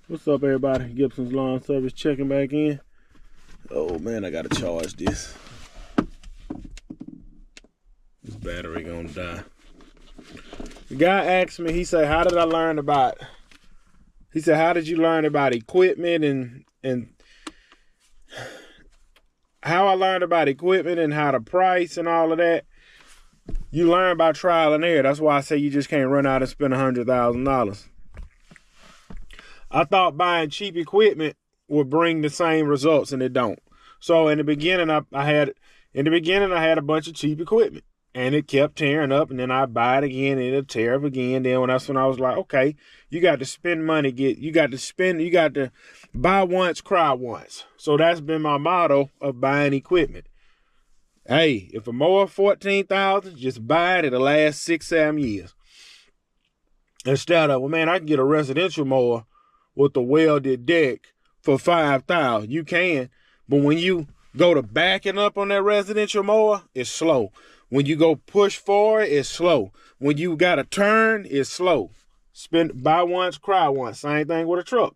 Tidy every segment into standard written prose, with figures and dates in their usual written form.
What's up, everybody? Gibson's Lawn Service checking back in. Oh man, I gotta charge this. This battery gonna die. The guy asked me, he said, how did you learn about equipment and how I learned about equipment and how to price and all of that? You learn by trial and error. That's why I say you just can't run out and spend $100,000. I thought buying cheap equipment would bring the same results, and it don't. So in the beginning, I had a bunch of cheap equipment, and it kept tearing up. And then I buy it again, and it'll tear up again. That's when I was like, okay, you got to spend money. You got to buy once, cry once. So that's been my motto of buying equipment. Hey, if a mower $14,000, just buy it. It'll last 6-7 years. Instead of, well, man, I can get a residential mower with a welded deck for $5,000. You can, but when you go to backing up on that residential mower, it's slow. When you go push forward, it's slow. When you got to turn, it's slow. Buy once, cry once. Same thing with a truck.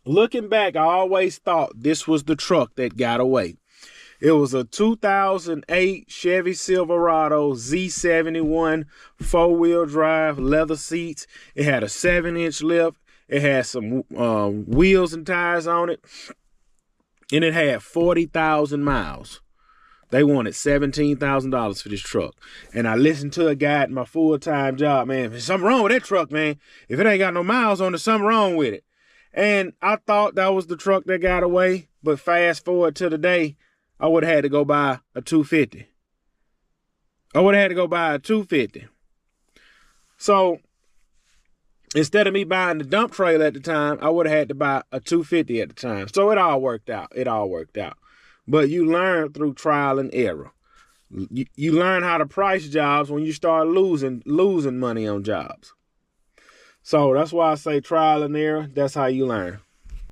Looking back, I always thought this was the truck that got away. It was a 2008 Chevy Silverado Z71 four-wheel drive, leather seats. It had a 7-inch lift. It had some wheels and tires on it. And it had 40,000 miles. They wanted $17,000 for this truck. And I listened to a guy at my full-time job, man, there's something wrong with that truck, man. If it ain't got no miles on it, something wrong with it. And I thought that was the truck that got away. But fast forward to today, I would have had to go buy a 250. So instead of me buying the dump trailer at the time, I would have had to buy a 250 at the time. So it all worked out. But you learn through trial and error. You learn how to price jobs when you start losing money on jobs. So that's why I say trial and error. That's how you learn.